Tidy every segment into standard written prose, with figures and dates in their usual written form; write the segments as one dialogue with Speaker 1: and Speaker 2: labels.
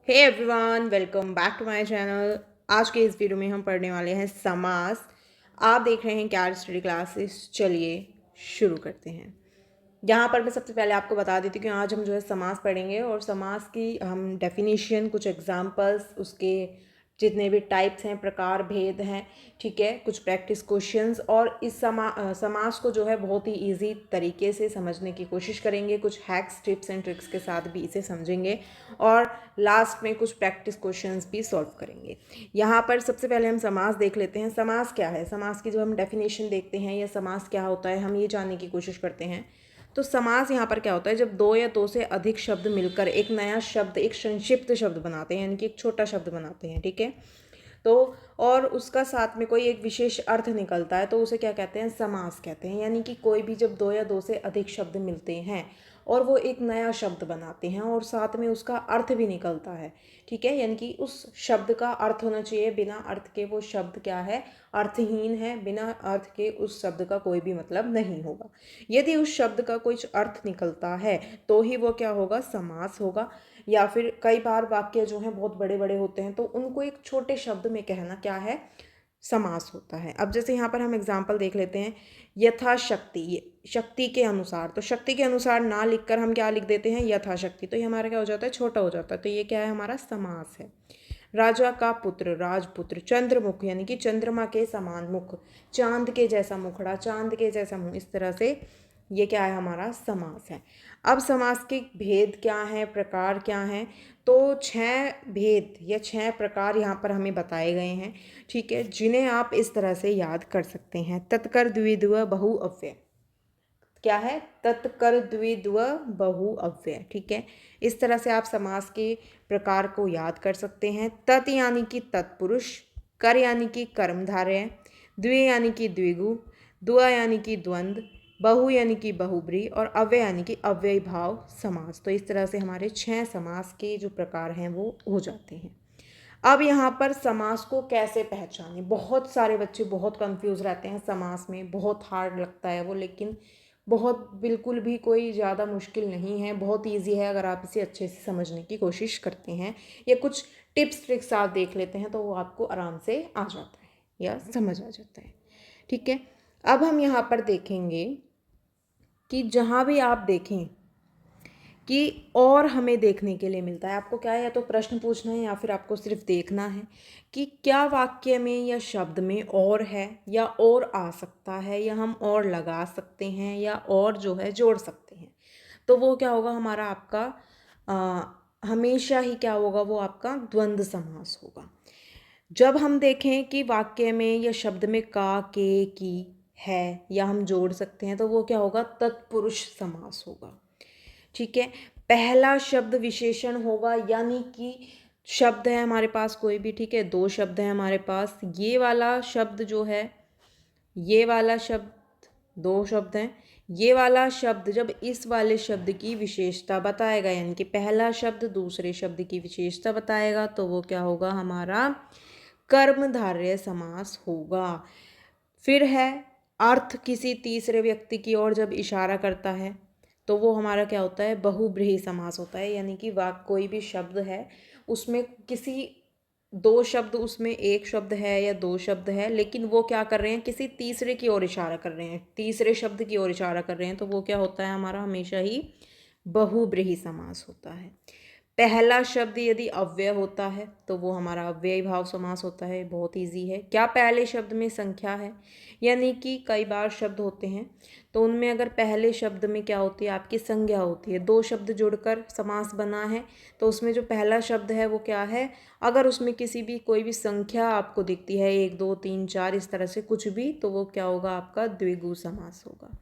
Speaker 1: Hey everyone, welcome back to my channel. आज के इस वीडियो में हम पढ़ने वाले हैं समास। आप देख रहे हैं क्या स्टडी क्लासेस। चलिए शुरू करते हैं। यहाँ पर मैं सबसे पहले आपको बता देती हूँ कि आज हम जो है समास पढ़ेंगे और समास की हम डेफिनेशन, कुछ एग्जांपल्स, उसके जितने भी टाइप्स हैं, प्रकार भेद हैं, ठीक है, कुछ प्रैक्टिस क्वेश्चंस, और इस समास को जो है बहुत ही इजी तरीके से समझने की कोशिश करेंगे। कुछ हैक्स, टिप्स एंड ट्रिक्स के साथ भी इसे समझेंगे और लास्ट में कुछ प्रैक्टिस क्वेश्चंस भी सॉल्व करेंगे। यहाँ पर सबसे पहले हम समास देख लेते हैं। समास क्या है, समास की जो हम डेफिनेशन देखते हैं या समास क्या होता है, हम ये जानने की कोशिश करते हैं। तो समास यहाँ पर क्या होता है, जब दो या दो से अधिक शब्द मिलकर एक नया शब्द, एक संक्षिप्त शब्द बनाते हैं, यानी कि एक छोटा शब्द बनाते हैं, ठीक है। तो और उसका साथ में कोई एक विशेष अर्थ निकलता है तो उसे क्या कहते हैं, समास कहते हैं। यानी कि कोई भी जब दो या दो से अधिक शब्द मिलते हैं और वो एक नया शब्द बनाते हैं और साथ में उसका अर्थ भी निकलता है, ठीक है, यानी कि उस शब्द का अर्थ होना चाहिए। बिना अर्थ के वो शब्द क्या है, अर्थहीन है। बिना अर्थ के उस शब्द का कोई भी मतलब नहीं होगा। यदि उस शब्द का कुछ अर्थ निकलता है तो ही वो क्या होगा, समास होगा। या फिर कई बार वाक्य जो हैं बहुत बड़े बड़े होते हैं तो उनको एक छोटे शब्द में कहना क्या है, समास होता है। अब जैसे यहाँ पर हम एग्जाम्पल देख लेते हैं। यथाशक्ति, शक्ति के अनुसार, तो शक्ति के अनुसार ना लिखकर हम क्या लिख देते हैं, यथाशक्ति, तो ये हमारा क्या हो जाता है, छोटा हो जाता है। तो ये क्या है, हमारा समास है। राजा का पुत्र, राजपुत्र। चंद्रमुख यानी कि चंद्रमा के समान मुख, चांद के जैसा मुखड़ा, चांद के जैसा मुंह, इस तरह से ये क्या है, हमारा समास है। अब समास के भेद क्या हैं, प्रकार क्या हैं, तो 6 भेद या 6 प्रकार यहाँ पर हमें बताए गए हैं, ठीक है, जिन्हें आप इस तरह से याद कर सकते हैं। तत्कर द्विद्व बहु अव्यय, क्या है, तत्कर द्विद्व बहु अव्यय, ठीक है। इस तरह से आप समास के प्रकार को याद कर सकते हैं। तत् यानी कि तत्पुरुष, कर यानी कि कर्मधारय, द्वि यानी कि द्विगु, द्व यानी कि द्वंद्व, बहु यानी कि बहुब्री, और अव्यय यानी कि अव्यय भाव समास। तो इस तरह से हमारे 6 समास के जो प्रकार हैं वो हो जाते हैं। अब यहाँ पर समास को कैसे पहचाने, बहुत सारे बच्चे बहुत कंफ्यूज रहते हैं समास में, बहुत हार्ड लगता है वो, लेकिन बहुत बिल्कुल भी कोई ज़्यादा मुश्किल नहीं है, बहुत इजी है अगर आप इसे अच्छे से समझने की कोशिश करते हैं या कुछ टिप्स ट्रिक्स आप देख लेते हैं तो वो आपको आराम से आ जाता है या समझ आ जाता है, ठीक है। अब हम यहाँ पर देखेंगे कि जहाँ भी आप देखें कि और हमें देखने के लिए मिलता है, आपको क्या है, या तो प्रश्न पूछना है या फिर आपको सिर्फ देखना है कि क्या वाक्य में या शब्द में और है या और आ सकता है या हम और लगा सकते हैं या और जो है जोड़ सकते हैं। तो वो क्या होगा, हमारा आपका हमेशा ही क्या होगा, वो आपका द्वंद्व समास होगा। जब हम देखें कि वाक्य में या शब्द में का, के, की है या हम जोड़ सकते हैं तो वो क्या होगा, तत्पुरुष समास होगा, ठीक है। पहला शब्द विशेषण होगा, यानी कि शब्द है हमारे पास कोई भी, ठीक है, दो शब्द हैं हमारे पास, ये वाला शब्द जो है, ये वाला शब्द, दो शब्द हैं, ये वाला शब्द जब इस वाले शब्द की विशेषता बताएगा, यानी कि पहला शब्द दूसरे शब्द की विशेषता बताएगा, तो वो क्या होगा, हमारा कर्मधारय समास होगा। फिर है अर्थ किसी तीसरे व्यक्ति की ओर जब इशारा करता है तो वो हमारा क्या होता है, बहुब्रीहि समास होता है। यानी कि वाक कोई भी शब्द है उसमें किसी दो शब्द, उसमें एक शब्द है या दो शब्द है, लेकिन वो क्या कर रहे हैं, किसी तीसरे की ओर इशारा कर रहे हैं, तीसरे शब्द की ओर इशारा कर रहे हैं, तो वो क्या होता है, हमारा हमेशा ही बहुब्रीहि समास होता है। पहला शब्द यदि अव्यय होता है तो वो हमारा अव्ययी भाव समास होता है। बहुत इजी है। क्या पहले शब्द में संख्या है, यानी कि कई बार शब्द होते हैं तो उनमें अगर पहले शब्द में क्या होती है, आपकी संज्ञा होती है, दो शब्द जुड़कर समास बना है तो उसमें जो पहला शब्द है वो क्या है, अगर उसमें किसी भी कोई भी संख्या आपको दिखती है, एक दो तीन चार इस तरह से कुछ भी, तो वो क्या होगा, आपका द्विगु समास होगा।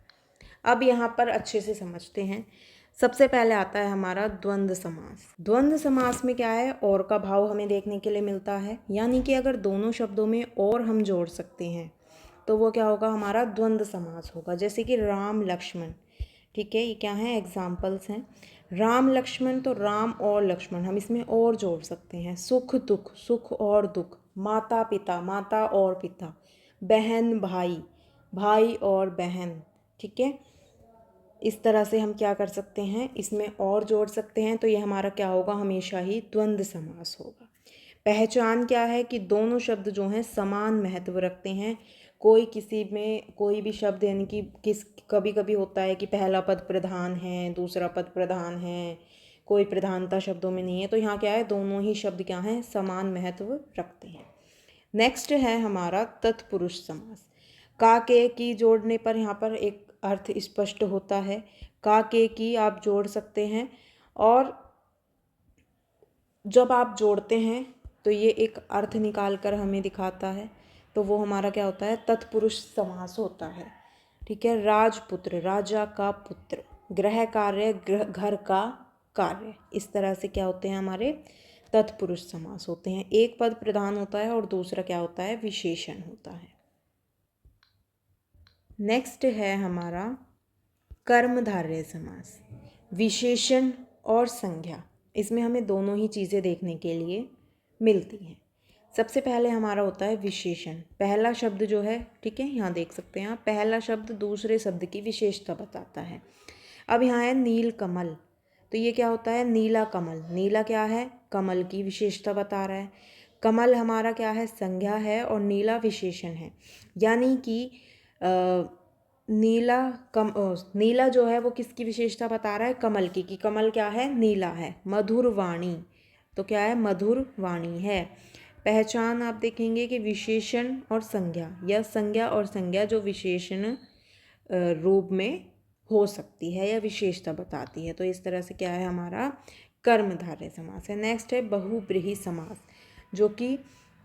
Speaker 1: अब यहाँ पर अच्छे से समझते हैं। सबसे पहले आता है हमारा द्वंद्व समास। द्वंद्व समास में क्या है, और का भाव हमें देखने के लिए मिलता है, यानी कि अगर दोनों शब्दों में और हम जोड़ सकते हैं तो वो क्या होगा, हमारा द्वंद्व समास होगा। जैसे कि राम लक्ष्मण, ठीक है, ये क्या है, एग्जाम्पल्स हैं। राम लक्ष्मण, तो राम और लक्ष्मण हम इसमें और जोड़ सकते हैं। सुख दुख, सुख और दुख। माता पिता, माता और पिता। बहन भाई, भाई और बहन, ठीक है। इस तरह से हम क्या कर सकते हैं, इसमें और जोड़ सकते हैं। तो ये हमारा क्या होगा, हमेशा ही द्वंद्व समास होगा। पहचान क्या है कि दोनों शब्द जो हैं समान महत्व रखते हैं। कोई किसी में कोई भी शब्द यानी कि कभी कभी होता है कि पहला पद प्रधान है, दूसरा पद प्रधान है, कोई प्रधानता शब्दों में नहीं है। तो यहाँ क्या है, दोनों ही शब्द क्या हैं, समान महत्व रखते हैं। नेक्स्ट है हमारा तत्पुरुष समास। का के की जोड़ने पर यहाँ पर एक अर्थ स्पष्ट होता है। का के की आप जोड़ सकते हैं, और जब आप जोड़ते हैं तो ये एक अर्थ निकाल कर हमें दिखाता है। तो वो हमारा क्या होता है, तत्पुरुष समास होता है। ठीक है, राजपुत्र, राजा का पुत्र, गृह कार्य, घर का कार्य, इस तरह से क्या होते हैं, हमारे तत्पुरुष समास होते हैं। एक पद प्रधान होता है और दूसरा क्या होता है, विशेषण होता है। नेक्स्ट है हमारा कर्मधारय समास। विशेषण और संज्ञा, इसमें हमें दोनों ही चीज़ें देखने के लिए मिलती हैं। सबसे पहले हमारा होता है विशेषण। पहला शब्द जो है, ठीक है, यहाँ देख सकते हैं आप, पहला शब्द दूसरे शब्द की विशेषता बताता है। अब यहाँ है नील कमल, तो ये क्या होता है, नीला कमल। नीला क्या है, कमल की विशेषता बता रहा है। कमल हमारा क्या है, संज्ञा है, और नीला विशेषण है। यानी कि नीला जो है वो किसकी विशेषता बता रहा है, कमल की, कि कमल क्या है, नीला है। मधुर वाणी, तो क्या है, मधुर वाणी है। पहचान आप देखेंगे कि विशेषण और संज्ञा, या संज्ञा और संज्ञा जो विशेषण रूप में हो सकती है या विशेषता बताती है। तो इस तरह से क्या है, हमारा कर्मधारय समास है। नेक्स्ट है बहुब्रीहि समास, जो कि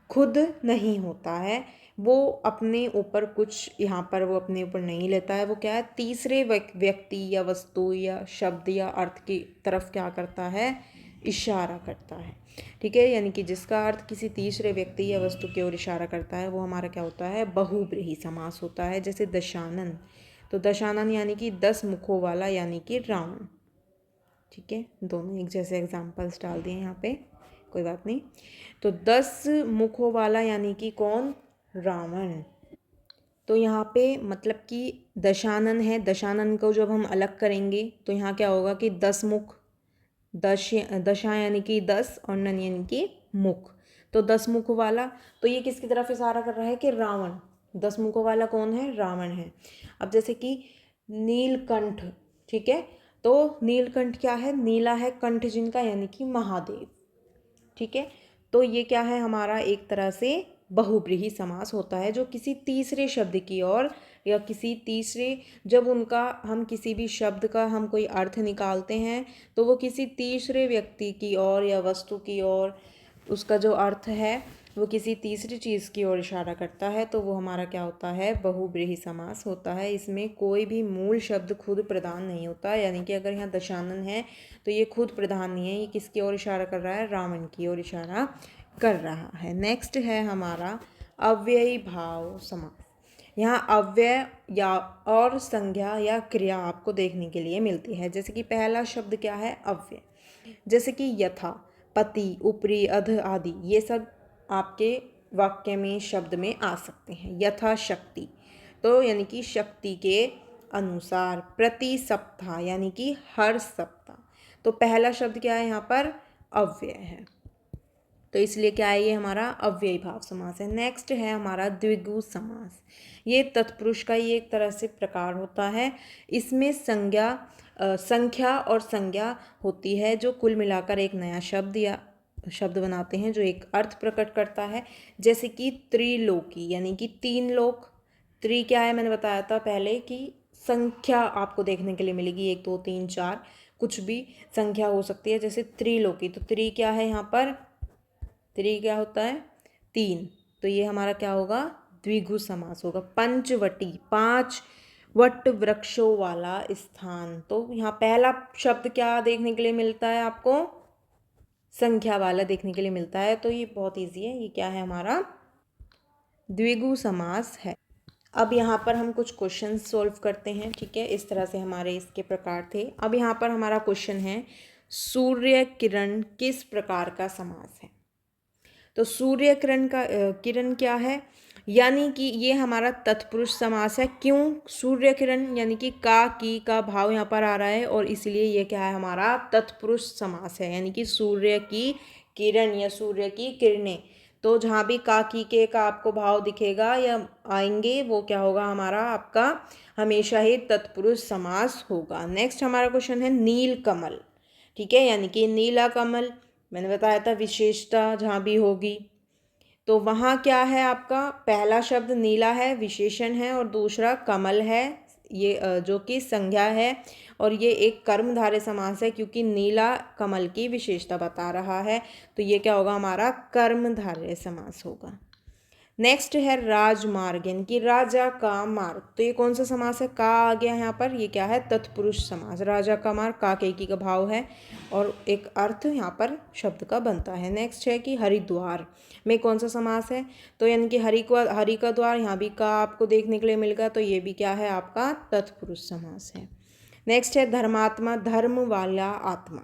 Speaker 1: खुद नहीं होता है, वो अपने ऊपर कुछ यहाँ पर वो अपने ऊपर नहीं लेता है। वो क्या है, तीसरे व्यक्ति या वस्तु या शब्द या अर्थ की तरफ क्या करता है, इशारा करता है। ठीक है, यानी कि जिसका अर्थ किसी तीसरे व्यक्ति या वस्तु की ओर इशारा करता है, वो हमारा क्या होता है, बहुब्रीहि समास होता है। जैसे दशानन, तो दशानन यानी कि 10 मुखों वाला, यानी कि रावण। ठीक है, दोनों एक जैसे एग्जाम्पल्स डाल दिए यहाँ पे, कोई बात नहीं। तो 10 मुखों वाला यानी कि कौन, रावण। तो यहाँ पे मतलब कि दशानन है, दशानन को जब हम अलग करेंगे तो यहाँ क्या होगा कि 10 मुख, दशा यानी कि 10 और नन यानी कि मुख, तो 10 मुख वाला। तो ये किसकी तरफ इशारा कर रहा है कि रावण। 10 मुखों वाला कौन है, रावण है। अब जैसे कि नीलकंठ, ठीक है, तो नीलकंठ क्या है, नीला है कंठ जिनका, यानी कि महादेव। ठीक है, तो ये क्या है, हमारा एक तरह से बहुब्रीहि समास होता है, जो किसी तीसरे शब्द की ओर या किसी तीसरे, जब उनका हम किसी भी शब्द का हम कोई अर्थ निकालते हैं तो वो किसी तीसरे व्यक्ति की ओर या वस्तु की ओर, उसका जो अर्थ है वो किसी तीसरी चीज़ की ओर इशारा करता है। तो वो हमारा क्या होता है, बहुब्रीहि समास होता है। इसमें कोई भी मूल शब्द खुद प्रधान नहीं होता, यानी कि अगर यहाँ दशानन है तो ये खुद प्रधान नहीं है, ये किसकी ओर इशारा कर रहा है, रावण की ओर इशारा कर रहा है। नेक्स्ट है हमारा अव्ययी भाव समास। यहाँ अव्यय या और संज्ञा या क्रिया आपको देखने के लिए मिलती है। जैसे कि पहला शब्द क्या है, अव्यय, जैसे कि यथा, पति, ऊपरी, अध आदि, ये सब आपके वाक्य में शब्द में आ सकते हैं। यथा शक्ति, तो यानी कि शक्ति के अनुसार। प्रति सप्ताह, यानी कि हर सप्ताह। तो पहला शब्द क्या है, यहाँ पर अव्यय है, तो इसलिए क्या है, ये हमारा अव्ययी भाव समास है। नेक्स्ट है हमारा द्विगु समास। ये तत्पुरुष का ही एक तरह से प्रकार होता है। इसमें संख्या और संज्ञा होती है, जो कुल मिलाकर एक नया शब्द या शब्द बनाते हैं, जो एक अर्थ प्रकट करता है। जैसे कि त्रिलोकी, यानी कि 3 लोक। त्रि क्या है, मैंने बताया था पहले कि संख्या आपको देखने के लिए मिलेगी, 1 2 3 4, कुछ भी संख्या हो सकती है। जैसे त्रिलोकी, तो त्रि क्या है, यहाँ पर त्रि क्या होता है, 3, तो ये हमारा क्या होगा, द्विगु समास होगा। पंचवटी, 5 वट वृक्षों वाला स्थान, तो यहाँ पहला शब्द क्या देखने के लिए मिलता है आपको, संख्या वाला देखने के लिए मिलता है। तो ये बहुत इजी है, ये क्या है, हमारा द्विगु समास है। अब यहाँ पर हम कुछ क्वेश्चन सॉल्व करते हैं। ठीक है, इस तरह से हमारे इसके प्रकार थे। अब यहाँ पर हमारा क्वेश्चन है, सूर्य किरण किस प्रकार का समास है। तो सूर्य किरण क्या है, यानी कि ये हमारा तत्पुरुष समास है। क्यों? सूर्य किरण यानी कि का की का भाव यहाँ पर आ रहा है और इसलिए ये क्या है, हमारा तत्पुरुष समास है। यानी कि सूर्य की किरण या सूर्य की किरणें, तो जहाँ भी का की के का आपको भाव दिखेगा या आएंगे वो क्या होगा, हमारा आपका हमेशा ही तत्पुरुष समास होगा। नेक्स्ट हमारा क्वेश्चन है नील कमल। ठीक है, यानी कि नीला कमल, मैंने बताया था विशेषता जहाँ भी होगी तो वहाँ क्या है, आपका पहला शब्द नीला है विशेषण है और दूसरा कमल है ये जो कि संज्ञा है और ये एक कर्मधारय समास है क्योंकि नीला कमल की विशेषता बता रहा है, तो ये क्या होगा, हमारा कर्मधारय समास होगा। नेक्स्ट है राजमार्ग, यानी कि राजा का मार्ग, तो ये कौन सा समास है, का आ गया यहाँ पर, ये क्या है, तत्पुरुष समास। राजा का मार्ग का के का भाव है और एक अर्थ यहाँ पर शब्द का बनता है। नेक्स्ट है कि हरिद्वार में कौन सा समास है, तो यानी कि हरि का द्वार, यहाँ भी का आपको देखने के लिए मिलेगा, तो ये भी क्या है, आपका तत्पुरुष समास है। नेक्स्ट है धर्मात्मा, धर्म वाला आत्मा,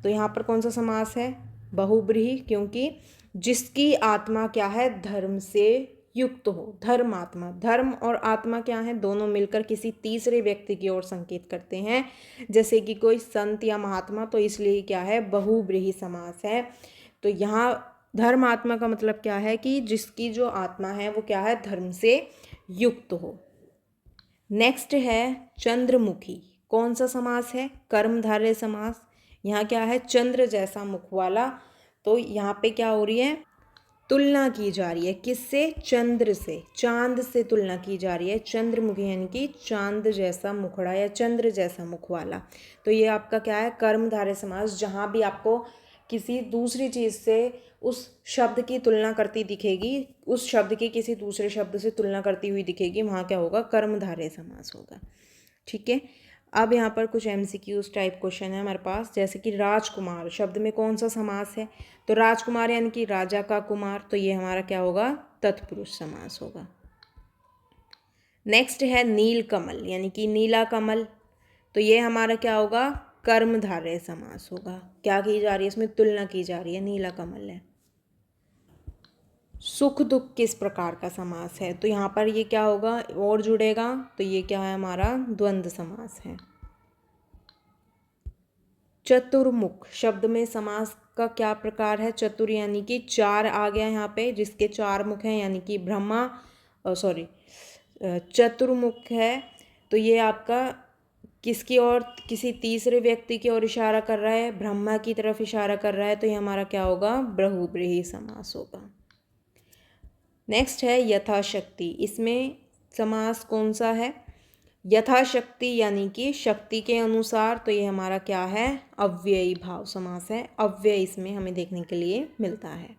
Speaker 1: तो यहाँ पर कौन सा समास है, बहुब्रीहि, क्योंकि जिसकी आत्मा क्या है, धर्म से युक्त हो। धर्मात्मा, धर्म और आत्मा क्या है, दोनों मिलकर किसी तीसरे व्यक्ति की ओर संकेत करते हैं, जैसे कि कोई संत या महात्मा, तो इसलिए क्या है, बहुब्रीहि समास है। तो यहाँ धर्मात्मा का मतलब क्या है कि जिसकी जो आत्मा है वो क्या है, धर्म से युक्त हो। नेक्स्ट है चंद्रमुखी, कौन सा समास है, कर्मधारय समास। यहाँ क्या है, चंद्र जैसा मुख वाला, तो यहाँ पे क्या हो रही है, तुलना की जा रही है, किससे, चंद्र से, चांद से तुलना की जा रही है। चंद्रमुखी यानी कि चांद जैसा मुखड़ा या चंद्र जैसा मुख वाला, तो ये आपका क्या है, कर्मधारय समास। जहाँ भी आपको किसी दूसरी चीज़ से उस शब्द की तुलना करती दिखेगी, उस शब्द की किसी दूसरे शब्द से तुलना करती हुई दिखेगी, वहाँ क्या होगा, कर्मधारय समास होगा। ठीक है, अब यहाँ पर कुछ MCQs टाइप क्वेश्चन है हमारे पास, जैसे कि राजकुमार शब्द में कौन सा समास है, तो राजकुमार यानी कि राजा का कुमार, तो ये हमारा क्या होगा, तत्पुरुष समास होगा। नेक्स्ट है नील कमल, यानी कि नीला कमल, तो ये हमारा क्या होगा, कर्मधारय समास होगा। क्या की जा रही है, इसमें तुलना की जा रही है, नीला कमल है। सुख दुख किस प्रकार का समास है, तो यहाँ पर ये क्या होगा, और जुड़ेगा, तो ये क्या है, हमारा द्वंद्व समास है। चतुर्मुख शब्द में समास का क्या प्रकार है, चतुर यानी कि चार आ गया यहाँ पे, जिसके चार मुख हैं, यानी कि ब्रह्मा चतुर्मुख है, तो ये आपका किसकी ओर, किसी तीसरे व्यक्ति की ओर इशारा कर रहा है, ब्रह्मा की तरफ इशारा कर रहा है, तो ये हमारा क्या होगा, बहुब्रीहि समास होगा। नेक्स्ट है यथाशक्ति, इसमें समास कौन सा है, यथाशक्ति यानी कि शक्ति के अनुसार, तो ये हमारा क्या है, अव्ययी भाव समास है। अव्यय इसमें हमें देखने के लिए मिलता है।